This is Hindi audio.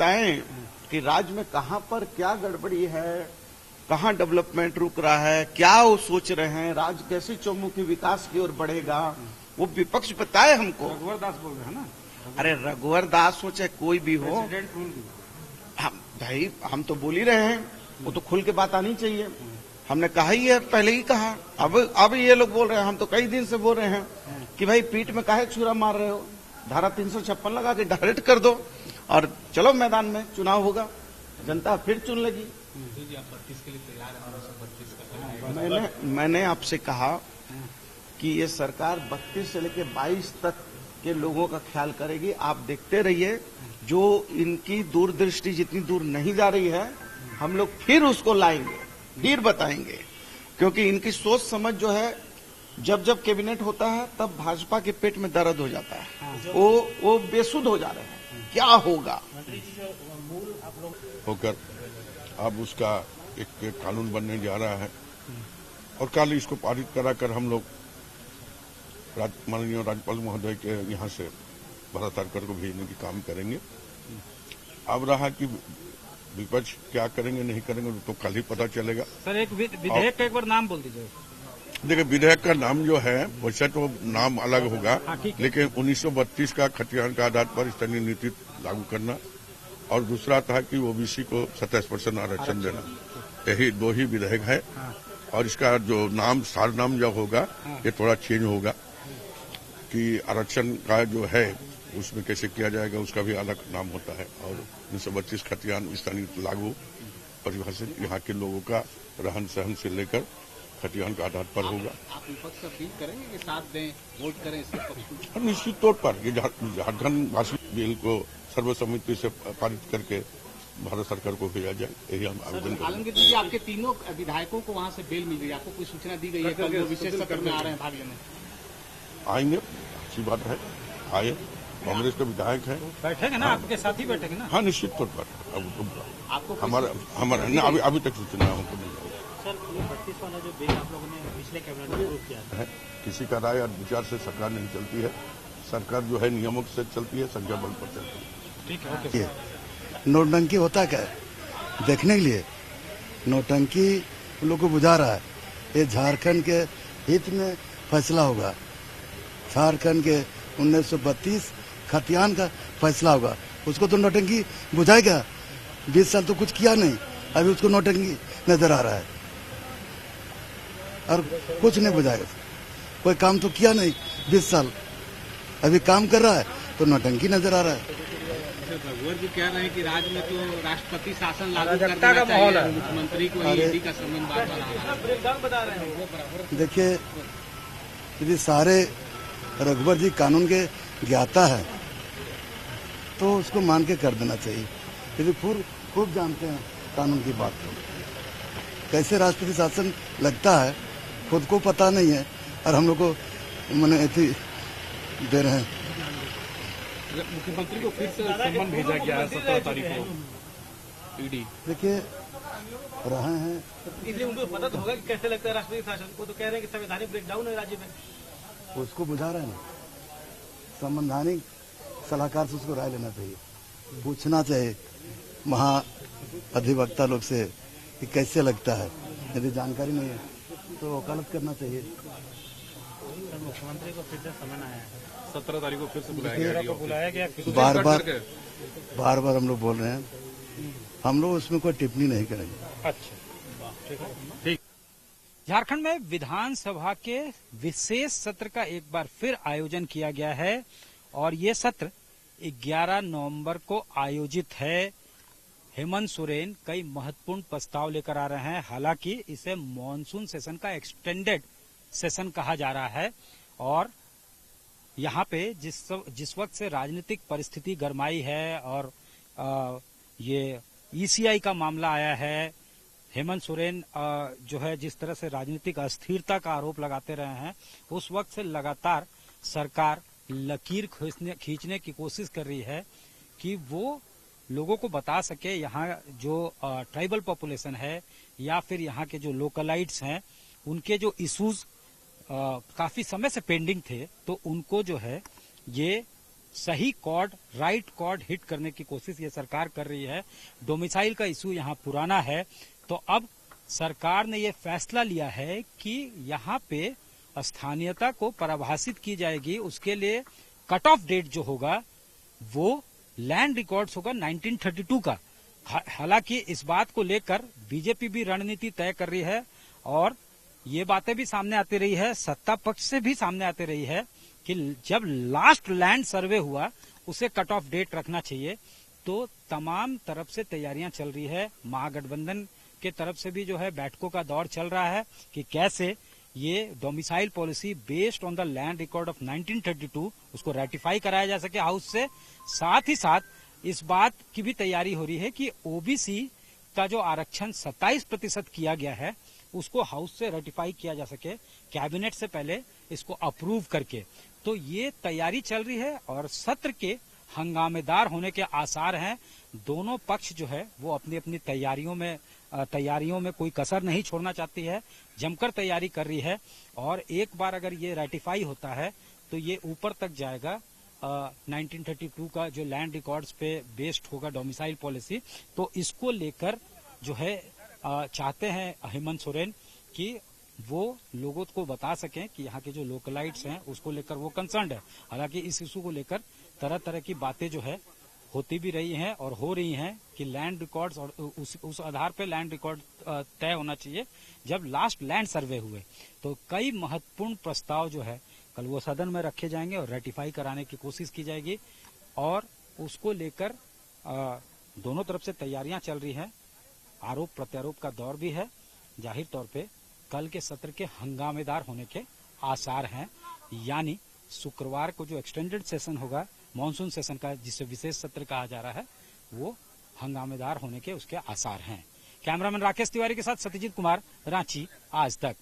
बताएं कि राज्य में कहां पर क्या गड़बड़ी है, कहां डेवलपमेंट रुक रहा है, क्या वो सोच रहे हैं, राज्य कैसे चौमुखी विकास की ओर बढ़ेगा, वो विपक्ष बताए हमको। रघुवर दास बोल रहे हैं ना। अरे रघुवर दास हो चाहे कोई भी हो, भाई हम तो बोल ही रहे हैं, वो तो खुल के बात आनी चाहिए। हमने कहा ही है, पहले ही कहा। अब ये लोग बोल रहे हैं, हम तो कई दिन से बोल रहे हैं कि भाई पीठ में काहे छुरा मार रहे हो, धारा 356 लगा के डायरेक्ट कर दो और चलो मैदान में, चुनाव होगा, जनता फिर चुन लेगी। आप 32 के लिए तैयार हैं? मैंने आपसे कहा कि ये सरकार 32 से लेकर 22 तक के लोगों का ख्याल करेगी। आप देखते रहिए, जो इनकी दूरदृष्टि जितनी दूर नहीं जा रही है, हम लोग फिर उसको लाएंगे, फिर बताएंगे। क्योंकि इनकी सोच समझ जो है, जब जब कैबिनेट होता है तब भाजपा के पेट में दर्द हो जाता है, वो बेसुध हो जा रहे हैं। क्या होगा होकर अब उसका एक कानून बनने जा रहा है और कल इसको पारित कराकर हम लोग माननीय राज्यपाल महोदय के यहाँ से भारत सरकार को भेजने की काम करेंगे। अब रहा कि विपक्ष क्या करेंगे नहीं करेंगे तो कल ही पता चलेगा। सर, एक विधेयक का एक बार नाम बोल दीजिए। देखिए, विधेयक का नाम जो है वैसे तो नाम अलग होगा, लेकिन 1932 का खतियान का आधार पर स्थानीय नीति लागू करना और दूसरा था कि ओबीसी को 27% आरक्षण देना। यही दो ही विधेयक है और इसका जो नाम सार नाम जो होगा ये थोड़ा चेंज होगा कि आरक्षण का जो है उसमें कैसे किया जाएगा, उसका भी अलग नाम होता है। और 1932 खतियान स्थानीय लागू परिभाषा यहाँ के लोगों का रहन सहन से लेकर खतियान का आधार पर होगा। आप विपक्ष से अपील करेंगे कि साथ दें, वोट करें इसके पक्ष में? निश्चित तौर पर ये झारखंड भाषी बिल को सर्वसम्मति से पारित करके भारत सरकार को भेजा जाए, यही हम आवेदन करेंगे। आलमगीर जी, आपके तीनों विधायकों को वहाँ से बेल मिल गई, आपको कोई सूचना दी गई है? कल वो विशेष सत्र में आ रहे हैं भाग लेने। आएंगे, अच्छी बात है, आए। कांग्रेस के विधायक है, बैठेंगे ना, आपके साथ ही बैठेंगे ना? हाँ, निश्चित तौर पर। आपको हमारा अभी तक सूचना हमको नहीं है। सर, 32 वाला जो बिल आप लोगों ने पिछले कैबिनेट में अप्रूव किया है, किसी का राय और विचार से सरकार नहीं चलती है। सरकार जो है नियमों से चलती है, संख्या बल पर चलती है। ठीक है, ओके। नोटंकी होता क्या है देखने के लिए, नोटंकी लोग को बुझा रहा है। ये झारखंड के हित में फैसला होगा, झारखंड के 1932 खतियान का फैसला होगा। उसको तो नोटंकी बुझाएगा? 20 साल तो कुछ किया नहीं, अभी उसको नोटंकी नजर आ रहा है और कुछ नहीं बुझाएगा। कोई काम तो किया नहीं 20 साल, अभी काम कर रहा है तो नोटंकी नजर आ रहा है। रघुवर जी कह रहे हैं कि राज्य में तो राष्ट्रपति शासन लागू कर देना चाहिए, मुख्यमंत्री को ईडी का संबंध बार-बार आ रहा है। देखिए, यदि सारे रघुवर जी कानून के ज्ञाता है तो उसको मान के कर देना चाहिए। यदि खूब जानते हैं कानून की बात को, कैसे राष्ट्रपति शासन लगता है खुद को पता नहीं है और हम लोग को मैंने ऐसी दे रहे हैं। मुख्यमंत्री को फिर से सम्मन भेजा गया है 17 तारीख को ईडी। देखिए, रहे हैं, इसलिए उनको पता तो होगा कि कैसे लगता है राष्ट्रपति शासन को। तो कह रहे हैं कि संवैधानिक ब्रेकडाउन है राज्य में, उसको बुझा रहे हैं। संवैधानिक सलाहकार से उसको राय लेना चाहिए, पूछना चाहिए महाअधिवक्ता लोग से कि कैसे लगता है। यदि जानकारी नहीं है तो वकालत करना चाहिए। मुख्यमंत्री को फिर से समन आया है, 17 तारीख को फिर से बुलाया गया। बार बार हम लोग बोल रहे हैं, हम लोग उसमें कोई टिप्पणी नहीं करेंगे। अच्छा, ठीक। झारखंड में विधानसभा के विशेष सत्र का एक बार फिर आयोजन किया गया है और ये सत्र 11 नवंबर को आयोजित है। हेमंत सोरेन कई महत्वपूर्ण प्रस्ताव लेकर आ रहे हैं। हालांकि इसे मॉनसून सेशन का एक्सटेंडेड सेशन कहा जा रहा है और यहाँ पे जिस वक्त से राजनीतिक परिस्थिति गरमाई है और ये ईसीआई का मामला आया है, हेमंत सोरेन जो है जिस तरह से राजनीतिक अस्थिरता का आरोप लगाते रहे हैं, उस वक्त से लगातार सरकार लकीर खींचने की कोशिश कर रही है कि वो लोगों को बता सके यहाँ जो ट्राइबल पॉपुलेशन है या फिर यहाँ के जो लोकलाइट्स हैं, उनके जो इश्यूज काफी समय से पेंडिंग थे, तो उनको जो है ये सही कॉर्ड, राइट कॉर्ड हिट करने की कोशिश ये सरकार कर रही है। डोमिसाइल का इशू यहाँ पुराना है, तो अब सरकार ने ये फैसला लिया है कि यहाँ पे स्थानीयता को परिभाषित की जाएगी। उसके लिए कट ऑफ डेट जो होगा वो लैंड रिकॉर्ड्स होगा 1932 का। हालांकि इस बात को लेकर बीजेपी भी रणनीति तय कर रही है और ये बातें भी सामने आती रही है, सत्ता पक्ष से भी सामने आती रही है कि जब लास्ट लैंड सर्वे हुआ उसे कट ऑफ डेट रखना चाहिए। तो तमाम तरफ से तैयारियां चल रही है। महागठबंधन के तरफ से भी जो है बैठकों का दौर चल रहा है कि कैसे ये domicile policy based on the land record of 1932 उसको रेटिफाई कराया जा सके हाउस से। साथ ही साथ इस बात की भी तैयारी हो रही है कि ओबीसी का जो आरक्षण 27% किया गया है उसको हाउस से रेटिफाई किया जा सके कैबिनेट से पहले इसको अप्रूव करके। तो ये तैयारी चल रही है और सत्र के हंगामेदार होने के आसार हैं। दोनों पक्ष जो है वो अपनी अपनी तैयारियों में कोई कसर नहीं छोड़ना चाहती है, जमकर तैयारी कर रही है। और एक बार अगर ये रेटिफाई होता है तो ये ऊपर तक जाएगा। 1932 का जो लैंड रिकॉर्ड्स पे बेस्ड होगा डोमिसाइल पॉलिसी, तो इसको लेकर जो है चाहते हैं हेमंत सोरेन कि वो लोगों को बता सकें कि यहाँ के जो लोकलाइट्स हैं उसको लेकर वो कंसर्न्ड है। हालांकि इस इशू को लेकर तरह तरह की बातें जो है होती भी रही हैं और हो रही हैं कि लैंड रिकॉर्ड्स और उस आधार पे लैंड रिकॉर्ड तय होना चाहिए। जब लास्ट लैंड सर्वे हुए तो कई महत्वपूर्ण प्रस्ताव जो है कल वो सदन में रखे जाएंगे और रेटिफाई कराने की कोशिश की जाएगी और उसको लेकर दोनों तरफ से तैयारियां चल रही हैं। आरोप प्रत्यारोप का दौर भी है। जाहिर तौर पे कल के सत्र के हंगामेदार होने के आसार हैं। यानी शुक्रवार को जो एक्सटेंडेड सेशन होगा मॉनसून सेशन का, जिसे विशेष सत्र कहा जा रहा है, वो हंगामेदार होने के उसके आसार हैं। कैमरामैन राकेश तिवारी के साथ सत्यजीत कुमार, रांची आज तक।